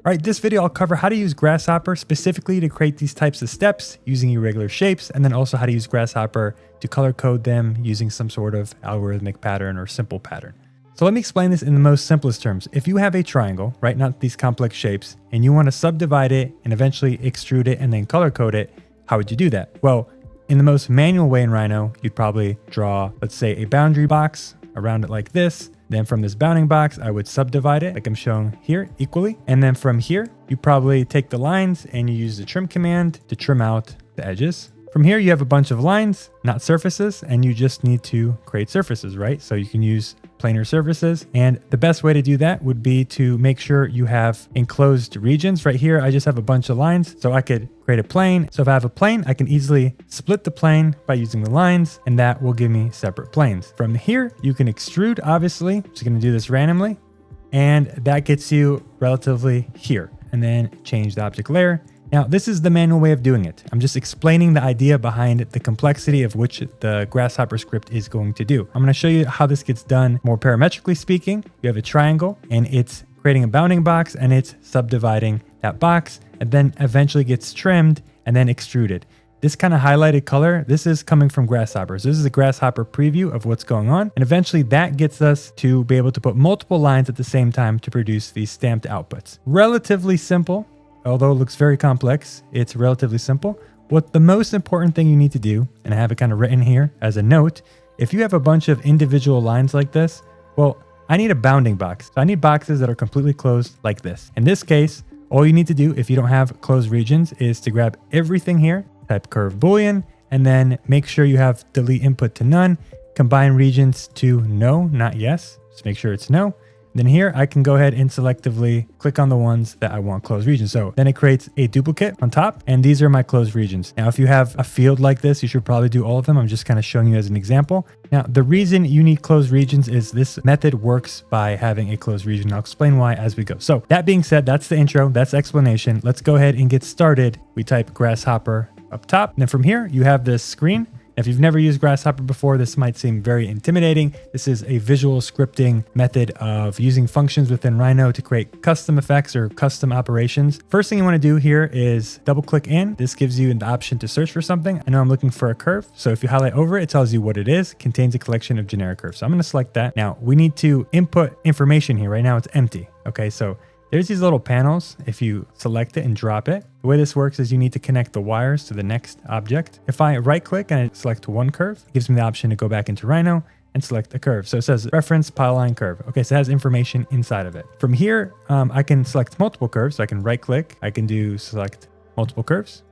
All right, this video I'll cover how to use Grasshopper specifically to create these types of steps using irregular shapes, and then also how to use Grasshopper to color code them using some sort of algorithmic pattern or simple pattern. So let me explain this in the most simplest terms. If you have a triangle, right, not these complex shapes, and you want to subdivide it and eventually extrude it and then color code it, how would you do that? Well, in the most manual way in Rhino, you'd probably draw, let's say, a boundary box around it like this. Then from this bounding box, I would subdivide it like I'm showing here equally. And then from here, you probably take the lines and you use the trim command to trim out the edges. From here, you have a bunch of lines, not surfaces, and you just need to create surfaces, right? So you can use planar surfaces. And the best way to do that would be to make sure you have enclosed regions. Right here, I just have a bunch of lines, so I could create a plane. So if I have a plane, I can easily split the plane by using the lines, and that will give me separate planes. From here, you can extrude, obviously. Just gonna do this randomly, and that gets you relatively here. And then change the object layer. Now, this is the manual way of doing it. I'm just explaining the idea behind the complexity of which the Grasshopper script is going to do. I'm going to show you how this gets done more parametrically speaking. You have a triangle and it's creating a bounding box and it's subdividing that box and then eventually gets trimmed and then extruded. This kind of highlighted color, this is coming from Grasshopper. So this is a Grasshopper preview of what's going on. And eventually that gets us to be able to put multiple lines at the same time to produce these stamped outputs. Relatively simple. Although it looks very complex, it's relatively simple. What the most important thing you need to do, and I have it kind of written here as a note, if you have a bunch of individual lines like this, well, I need a bounding box. So I need boxes that are completely closed like this. In this case, all you need to do if you don't have closed regions is to grab everything here, type curve boolean, and then make sure you have delete input to none, combine regions to no, not yes. Just make sure it's no. Then here I can go ahead and selectively click on the ones that I want closed regions. So then it creates a duplicate on top, and these are my closed regions. Now, if you have a field like this, you should probably do all of them. I'm just kind of showing you as an example. Now, the reason you need closed regions is this method works by having a closed region. I'll explain why as we go. So that being said, that's the intro, that's the explanation. Let's go ahead and get started. We type Grasshopper up top. And then from here, you have this screen. If you've never used Grasshopper before, this might seem very intimidating. This is a visual scripting method of using functions within Rhino to create custom effects or custom operations. First thing you want to do here is double click in. This gives you an option to search for something. I know I'm looking for a curve. So if you highlight over it, it tells you what it is. Contains a collection of generic curves. So I'm going to select that. Now we need to input information here. Right now it's empty. Okay, so there's these little panels. If you select it and drop it, the way this works is you need to connect the wires to the next object. If I right click and I select one curve, it gives me the option to go back into Rhino and select the curve. So it says reference polyline curve. Okay, so it has information inside of it. From here, I can select multiple curves. So I can right click, I can do select multiple curves,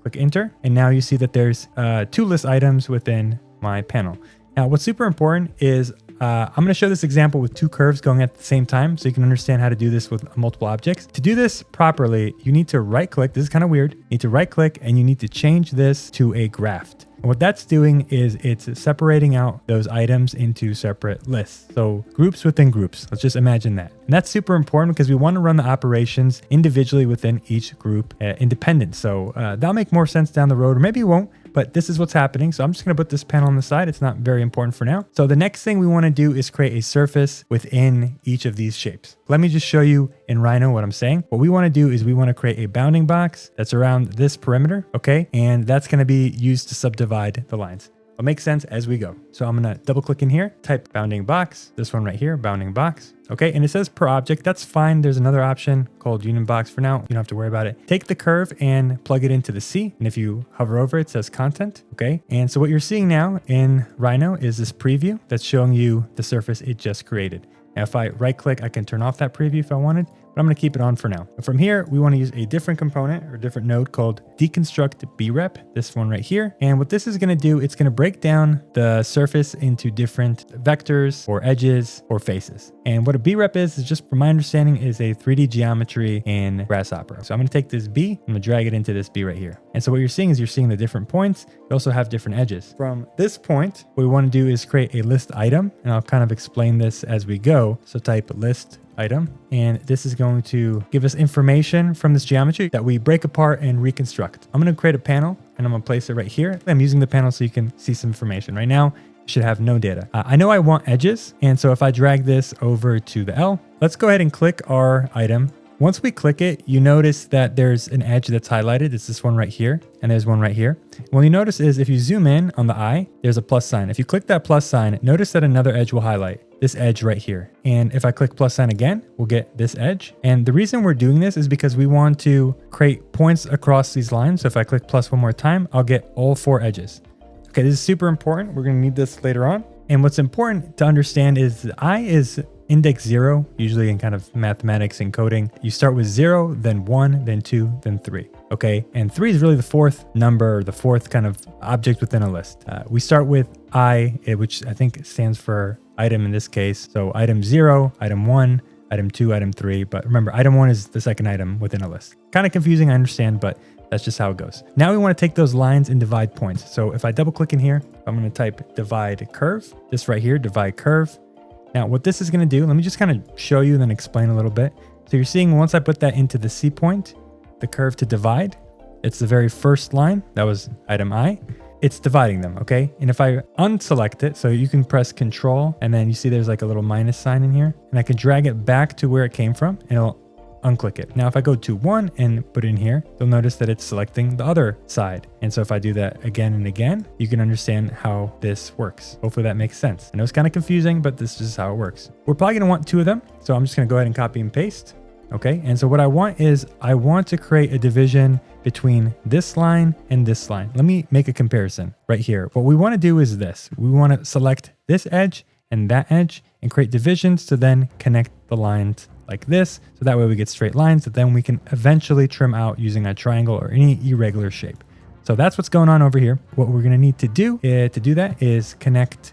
click enter. And now you see that there's two list items within my panel. Now what's super important is I'm going to show this example with two curves going at the same time so you can understand how to do this with multiple objects. To do this properly, you need to right click. This is kind of weird. You need to right click and you need to change this to a graph. And what that's doing is it's separating out those items into separate lists. So groups within groups. Let's just imagine that. And that's super important because we want to run the operations individually within each group independent. So that'll make more sense down the road, or maybe it won't. But this is what's happening. So I'm just going to put this panel on the side. It's not very important for now. So the next thing we want to do is create a surface within each of these shapes. Let me just show you in Rhino what I'm saying. What we want to do is we want to create a bounding box that's around this perimeter. Okay. And that's going to be used to subdivide the lines. It'll make sense as we go. So I'm going to double click in here, type bounding box, this one right here, bounding box. Okay, and it says per object. That's fine. There's another option called union box for now. You don't have to worry about it. Take the curve and plug it into the C. And if you hover over it, it says content. Okay, and so what you're seeing now in Rhino is this preview that's showing you the surface it just created. Now, if I right click, I can turn off that preview if I wanted, but I'm going to keep it on for now. And from here, we want to use a different component or different node called deconstruct brep, this one right here. And what this is going to do, it's going to break down the surface into different vectors or edges or faces. And what a brep is just from my understanding is a 3D geometry in Grasshopper. So I'm going to take this B, I'm going to drag it into this B right here. And so what you're seeing is you're seeing the different points. You also have different edges. From this point, what we want to do is create a list item. And I'll kind of explain this as we go. So type list item, and this is going to give us information from this geometry that we break apart and reconstruct. I'm going to create a panel and I'm going to place it right here. I'm using the panel so you can see some information. Right now, it should have no data. I know I want edges, and so if I drag this over to the L, let's go ahead and click our item Once we click it, you notice that there's an edge that's highlighted. It's this one right here, and there's one right here. What you notice is if you zoom in on the eye, there's a plus sign. If you click that plus sign, notice that another edge will highlight, this edge right here. And if I click plus sign again, we'll get this edge. And the reason we're doing this is because we want to create points across these lines. So if I click plus one more time, I'll get all 4 edges. Okay, this is super important. We're gonna need this later on. And what's important to understand is the eye is index 0, usually in kind of mathematics and coding. You start with 0, then 1, then 2, then 3. Okay, and 3 is really the 4th number, or the 4th kind of object within a list. We start with I, which I think stands for item in this case. So item 0, item 1, item 2, item 3. But remember, item 1 is the second item within a list. Kind of confusing, I understand, but that's just how it goes. Now we want to take those lines and divide points. So if I double click in here, I'm going to type divide curve, this right here, divide curve. Now what this is going to do, let me just kind of show you and then explain a little bit. So you're seeing once I put that into the C point, the curve to divide, it's the very first line. That was item I. It's dividing them, okay? And if I unselect it, so you can press Control, and then you see there's like a little minus sign in here, and I can drag it back to where it came from, and it'll unclick it. Now, if I go to 1 and put it in here, you'll notice that it's selecting the other side. And so if I do that again and again, you can understand how this works. Hopefully that makes sense. I know it's kind of confusing, but this is how it works. We're probably gonna want 2 of them. So I'm just gonna go ahead and copy and paste. Okay, and so what I want is I want to create a division between this line and this line. Let me make a comparison right here. What we wanna do is this. We wanna select this edge and that edge and create divisions to then connect the lines like this. So that way we get straight lines that then we can eventually trim out using a triangle or any irregular shape. So that's what's going on over here. What we're gonna need to do that is connect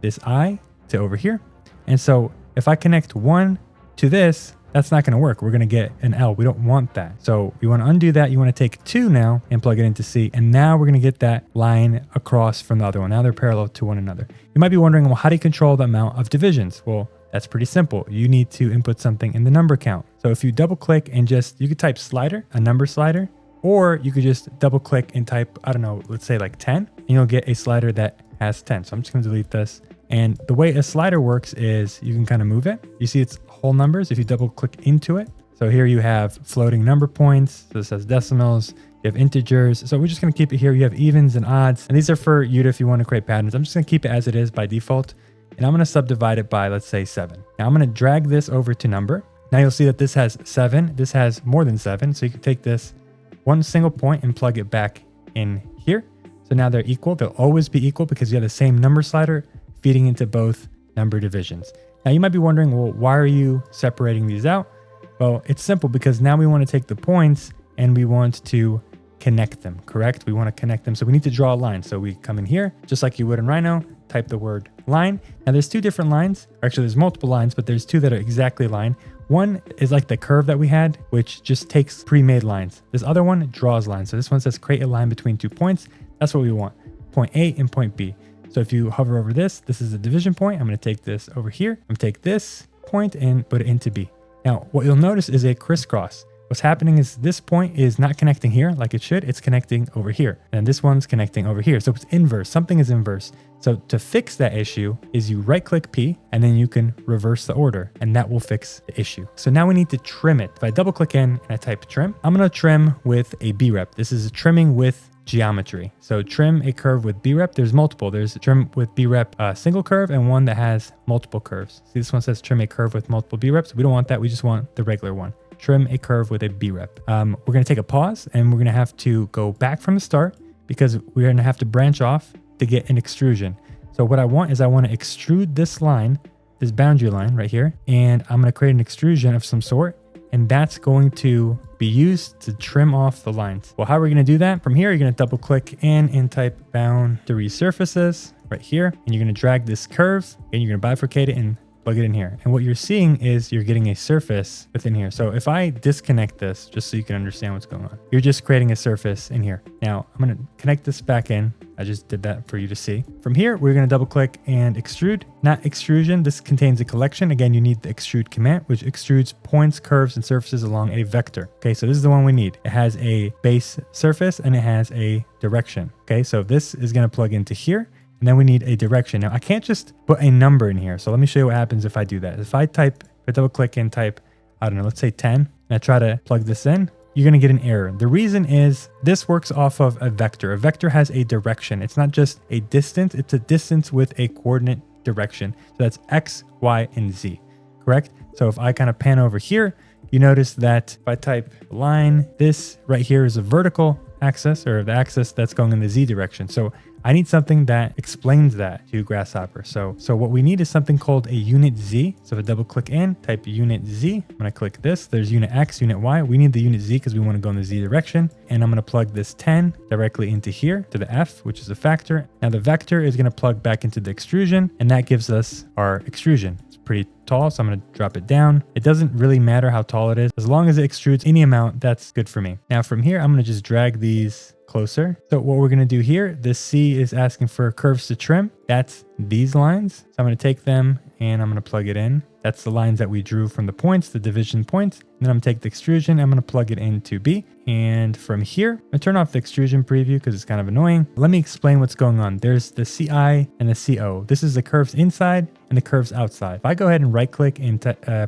this I to over here. And so if I connect 1 to this, that's not gonna work. We're gonna get an L. We don't want that. So you wanna undo that. You wanna take 2 now and plug it into C. And now we're gonna get that line across from the other one. Now they're parallel to one another. You might be wondering, well, how do you control the amount of divisions? Well, that's pretty simple. You need to input something in the number count. So if you double click and you could type slider, a number slider, or you could just double click and type, I don't know, let's say like 10, and you'll get a slider that has 10. So I'm just gonna delete this. And the way a slider works is you can kind of move it. You see it's whole numbers if you double click into it. So here you have floating number points. So this has decimals, you have integers. So we're just gonna keep it here. You have evens and odds. And these are for you if you wanna create patterns. I'm just gonna keep it as it is by default. And I'm gonna subdivide it by, let's say 7. Now I'm gonna drag this over to number. Now you'll see that this has 7, this has more than 7. So you can take this one single point and plug it back in here. So now they're equal. They'll always be equal because you have the same number slider feeding into both number divisions. Now you might be wondering, well, why are you separating these out? Well, it's simple because now we want to take the points and we want to connect them, correct? We want to connect them. So we need to draw a line. So we come in here, just like you would in Rhino, type the word line. Now there's 2 different lines. Actually, there's multiple lines, but there's 2 that are exactly aligned. One is like the curve that we had, which just takes pre-made lines. This other one draws lines. So this one says create a line between 2 points. That's what we want, point A and point B. So if you hover over this is a division point. I'm going to take this over here. I'm going to take this point and put it into B. Now, what you'll notice is a crisscross. What's happening is this point is not connecting here like it should. It's connecting over here. And this one's connecting over here. So it's inverse. Something is inverse. So to fix that issue is you right click P and then you can reverse the order and that will fix the issue. So now we need to trim it. If I double click in and I type trim, I'm going to trim with a B rep. This is trimming with geometry. So trim a curve with B rep. There's multiple. There's a trim with B rep single curve and one that has multiple curves. See, this one says trim a curve with multiple B reps. We don't want that. We just want the regular one. Trim a curve with a B rep. We're going to take a pause and we're going to have to go back from the start because we're going to have to branch off to get an extrusion. So what I want is I want to extrude this line, this boundary line right here, and I'm going to create an extrusion of some sort, and that's going to be used to trim off the lines. Well, how are we going to do that? From here, you're going to double click in and type boundary surfaces right here, and you're going to drag this curve and you're going to bifurcate it and plug it in here. And what you're seeing is you're getting a surface within here. So if I disconnect this, just so you can understand what's going on, you're just creating a surface in here. Now I'm going to connect this back in. I just did that for you to see. From here, we're going to double click and extrude, not extrusion. This contains a collection. Again, you need the extrude command, which extrudes points, curves, and surfaces along a vector. Okay, so this is the one we need. It has a base surface and it has a direction. Okay, so this is going to plug into here. And then we need a direction. Now I can't just put a number in here. So let me show you what happens if I do that. If I double click and type, I don't know, let's say 10. and I try to plug this in, you're going to get an error. The reason is this works off of a vector. A vector has a direction. It's not just a distance. It's a distance with a coordinate direction. So that's X, Y, and Z, correct? So if I kind of pan over here, you notice that if I type line, this right here is a vertical axis, or the axis that's going in the Z direction. So I need something that explains that to Grasshopper. So what we need is something called a unit Z. So if I double click in, type unit Z, when I click this, there's unit X, unit Y. We need the unit Z because we want to go in the Z direction. And I'm going to plug this 10 directly into here to the F, which is a factor. Now the vector is going to plug back into the extrusion, and that gives us our extrusion. It's pretty tall, so I'm going to drop it down. It doesn't really matter how tall it is. As long as it extrudes any amount, that's good for me. Now from here, I'm going to just drag these closer. So what we're going to do here, this C is asking for curves to trim. That's these lines. So I'm going to take them and I'm going to plug it in. That's the lines that we drew from the points, the division points. And then I'm going to take the extrusion. I'm going to plug it into B. And from here, I'm going to turn off the extrusion preview because it's kind of annoying. Let me explain what's going on. There's the CI and the CO. This is the curves inside and the curves outside. If I go ahead and right click and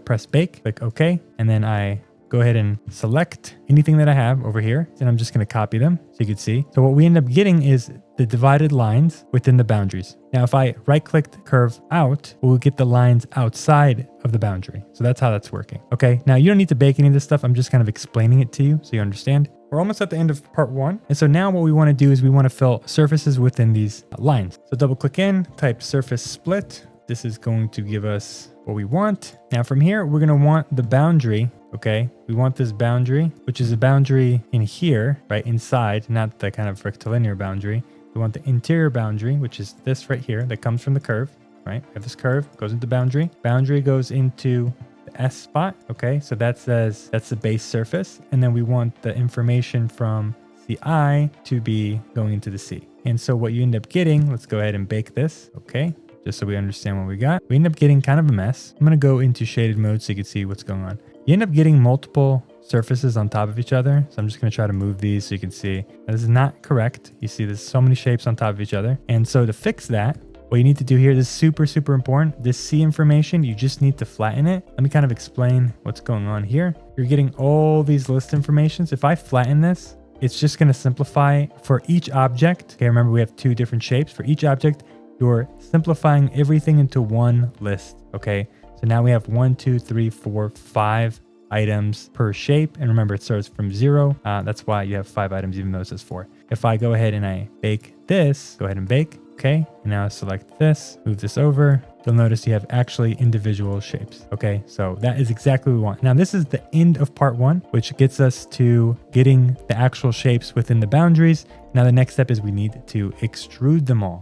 press bake, click OK, and then I go ahead and select anything that I have over here. And I'm just going to copy them so you can see. So what we end up getting is the divided lines within the boundaries. Now, if I right click the curve out, we'll get the lines outside of the boundary. So that's how that's working. Okay. Now you don't need to bake any of this stuff. I'm just kind of explaining it to you so you understand. We're almost at the end of part 1. And so now what we want to do is we want to fill surfaces within these lines. So double click in, type surface split. This is going to give us what we want. Now from here, we're going to want the boundary. Okay, we want this boundary, which is a boundary in here, right inside, not the kind of rectilinear boundary. We want the interior boundary, which is this right here that comes from the curve, right? We have this curve, goes into boundary. Boundary goes into the S spot. Okay, so that says that's the base surface. And then we want the information from CI to be going into the C. And so what you end up getting, let's go ahead and bake this. Okay, just so we understand what we got. We end up getting kind of a mess. I'm going to go into shaded mode so you can see what's going on. You end up getting multiple surfaces on top of each other. So I'm just going to try to move these so you can see. This is not correct. You see there's so many shapes on top of each other. And so to fix that, what you need to do here, this is super, super important. This C information, you just need to flatten it. Let me kind of explain what's going on here. You're getting all these list informations. If I flatten this, it's just going to simplify for each object. Okay, remember we have 2 different shapes. For each object, you're simplifying everything into one list. Okay. So now we have 1, 2, 3, 4, 5 items per shape. And remember, it starts from 0. That's why you have 5 items, even though it says 4. If I go ahead and I bake this, go ahead and bake. Okay. And now I select this, move this over. You'll notice you have actually individual shapes. Okay. So that is exactly what we want. Now, this is the end of part 1, which gets us to getting the actual shapes within the boundaries. Now, the next step is we need to extrude them all.